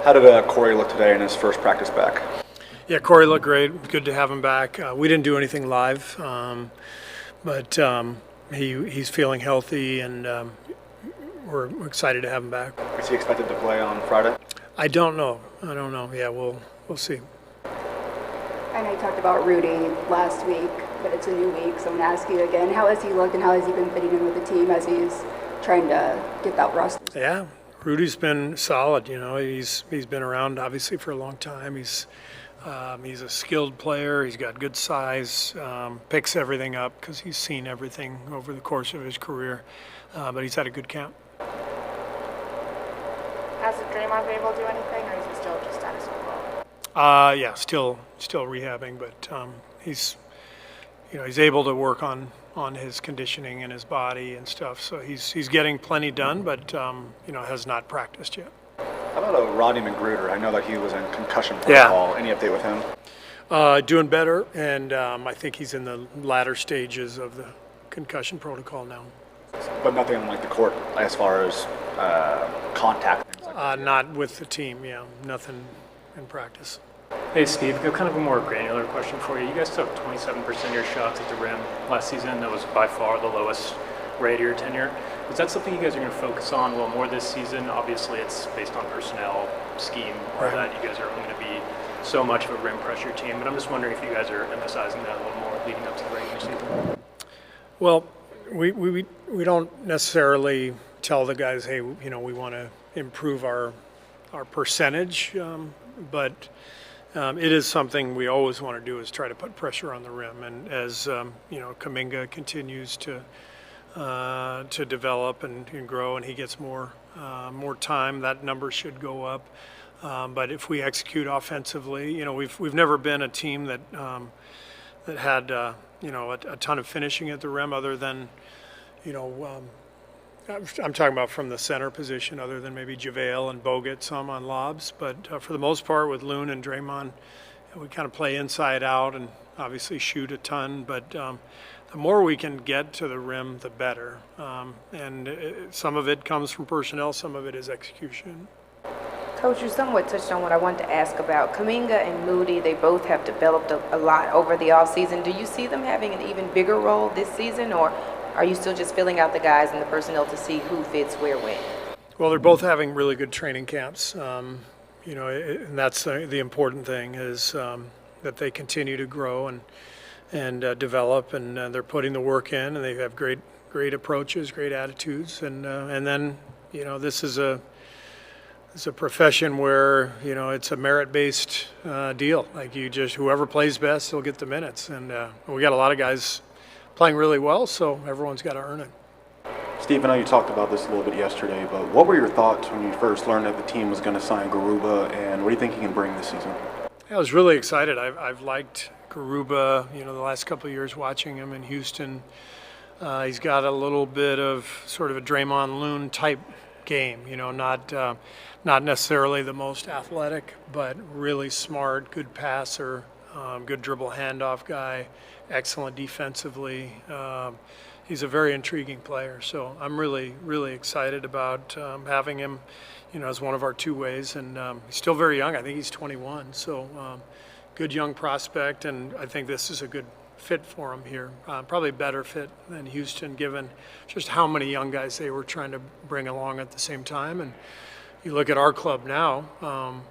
How did Cory look today in his first practice back? Yeah, Cory looked great. Good to have him back. We didn't do anything live, but he's feeling healthy, and we're excited to have him back. Is he expected to play on Friday? I don't know. Yeah, we'll see. I know you talked about Rudy last week, but it's a new week, so I'm going to ask you again. How has he looked, and how has he been fitting in with the team as he's trying to get that rust? Yeah, Rudy's been solid. He's been around obviously for a long time. He's a skilled player. He's got good size. Picks everything up because he's seen everything over the course of his career. But he's had a good camp. Hasn't Draymond been able to do anything, or is he still just status quo? Yeah, still rehabbing, but he's able to work on his conditioning and his body and stuff. So he's getting plenty done, but has not practiced yet. How about Rodney McGruder? I know that he was in concussion protocol. Any update with him? Doing better, and I think he's in the latter stages of the concussion protocol now. But nothing on the court as far as contact. Things like that. Not with the team. Yeah, nothing in practice. Hey Steve, got kind of a more granular question for you. You guys took 27% of your shots at the rim last season. That was by far the lowest rate of your tenure. Is that something you guys are going to focus on more this season? Obviously, it's based on personnel, scheme, all right. that. You guys are only going to be so much of a rim pressure team. But I'm just wondering if you guys are emphasizing that a little more leading up to the regular season. Well, we don't necessarily tell the guys, hey, we want to improve our percentage, but it is something we always want to do, is try to put pressure on the rim. And as Kuminga continues to develop and grow, and he gets more time, that number should go up. But if we execute offensively, we've never been a team that had a ton of finishing at the rim, other than I'm talking about from the center position, other than maybe JaVale and Bogut some on lobs. But for the most part, with Loon and Draymond, we kind of play inside out and obviously shoot a ton. But the more we can get to the rim, the better. Some of it comes from personnel, some of it is execution. Coach, you somewhat touched on what I wanted to ask about. Kuminga and Moody, they both have developed a lot over the offseason. Do you see them having an even bigger role this season, or are you still just filling out the guys and the personnel to see who fits where when? Well, they're both having really good training camps. And that's the important thing, is that they continue to grow and develop, and they're putting the work in, and they have great approaches, great attitudes, and then this is a profession where it's a merit-based deal. Like, whoever plays best will get the minutes, and we got a lot of guys playing really well, so everyone's got to earn it. Steve, I know you talked about this a little bit yesterday, but what were your thoughts when you first learned that the team was going to sign Garuba, and what do you think he can bring this season? I was really excited. I've liked Garuba, the last couple of years watching him in Houston. He's got a little bit of sort of a Draymond-Loon type game, not necessarily the most athletic, but really smart, good passer, good dribble handoff guy, excellent defensively. He's a very intriguing player, so I'm really, really excited about having him, as one of our two ways. And he's still very young. I think he's 21, so good young prospect, and I think this is a good fit for him here. Probably a better fit than Houston, given just how many young guys they were trying to bring along at the same time. And you look at our club now,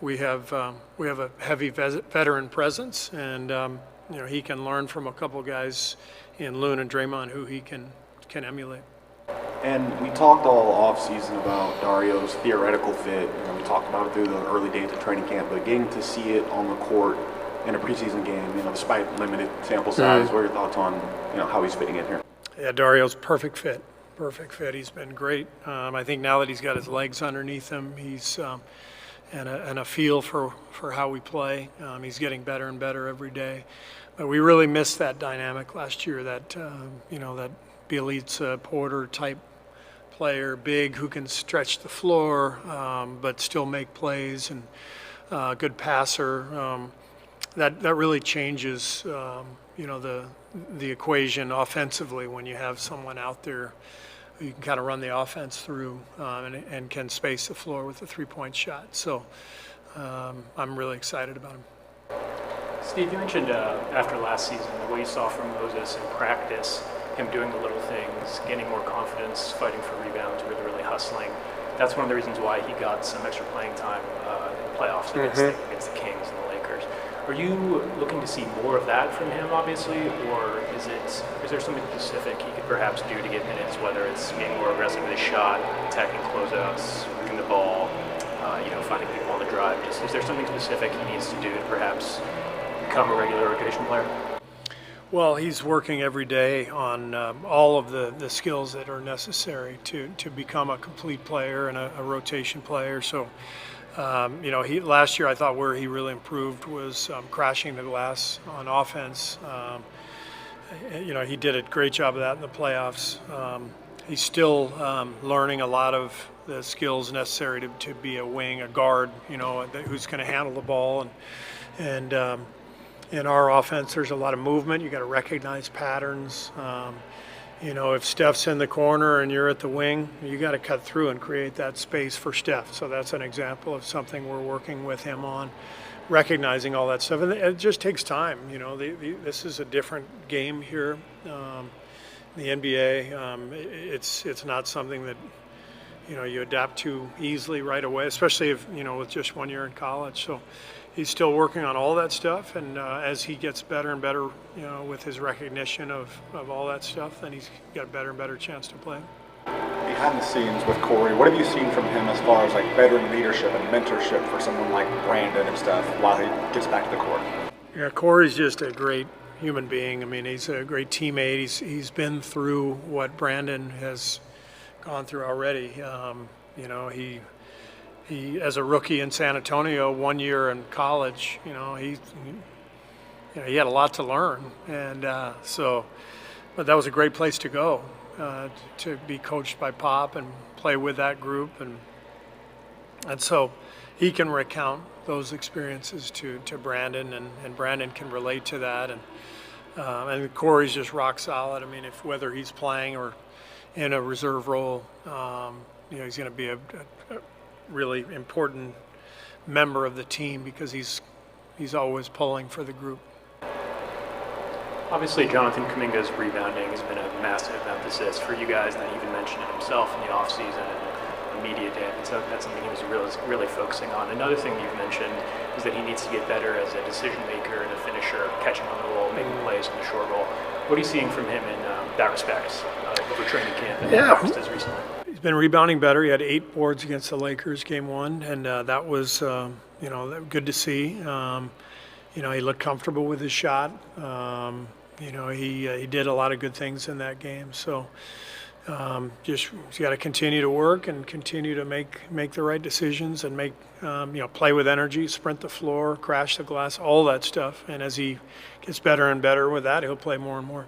we have a heavy veteran presence, and he can learn from a couple guys in Loon and Draymond who he can emulate. And we talked all off-season about Dario's theoretical fit. We talked about it through the early days of training camp, but getting to see it on the court in a preseason game, despite limited sample size, what are your thoughts on, how he's fitting in here? Yeah, Dario's perfect fit. He's been great. I think now that he's got his legs underneath him, he's and a feel for how we play. He's getting better and better every day. But we really missed that dynamic last year, that that Bjelica-Porter type player, big, who can stretch the floor but still make plays, and good passer. That really changes the equation offensively when you have someone out there you can kind of run the offense through and can space the floor with a three-point shot. So I'm really excited about him. Steve, you mentioned after last season, the way you saw from Moses in practice, him doing the little things, gaining more confidence, fighting for rebounds, really hustling. That's one of the reasons why he got some extra playing time in the playoffs against the Kings and the Lakers. Are you looking to see more of that from him, obviously, or is there something specific he could perhaps do to get minutes, whether it's being more aggressive with his shot, attacking closeouts, moving the ball, finding people on the drive? Is there something specific he needs to do to perhaps become a regular rotation player? Well, he's working every day on all of the skills that are necessary to become a complete player and a rotation player. So, last year I thought where he really improved was crashing the glass on offense. He did a great job of that in the playoffs. He's still learning a lot of the skills necessary to be a wing, a guard, who's going to handle the ball. And in our offense, there's a lot of movement. You got to recognize patterns. If Steph's in the corner and you're at the wing, you got to cut through and create that space for Steph. So that's an example of something we're working with him on, recognizing all that stuff. And it just takes time. This is a different game here. The NBA, it's not something that you adapt to easily right away, especially if with just 1 year in college. So he's still working on all that stuff, and as he gets better and better, with his recognition of all that stuff, then he's got a better and better chance to play. Behind the scenes with Cory, what have you seen from him as far as like veteran leadership and mentorship for someone like Brandin and stuff while he gets back to the court? Yeah, Cory's just a great human being. I mean, he's a great teammate. He's been through what Brandin has gone through already. He as a rookie in San Antonio, 1 year in college, he had a lot to learn, and but that was a great place to go, to be coached by Pop and play with that group, and so he can recount those experiences to Brandin, and Brandin can relate to that, and Cory's just rock solid. I mean, whether he's playing or in a reserve role, he's going to be a really important member of the team because he's always pulling for the group. Obviously, Jonathan Kuminga's rebounding has been a massive emphasis for you guys, and he even mentioned it himself in the offseason and media day. So that's something he was really focusing on. Another thing you've mentioned is that he needs to get better as a decision maker and a finisher, catching on the roll, making plays in the short roll. What are you seeing from him in that respect over training camp and just as recently? He's been rebounding better. He had 8 boards against the Lakers game 1, and that was good to see. He looked comfortable with his shot. He did a lot of good things in that game. So he's got to continue to work and continue to make the right decisions and play with energy, sprint the floor, crash the glass, all that stuff. And as he gets better and better with that, he'll play more and more.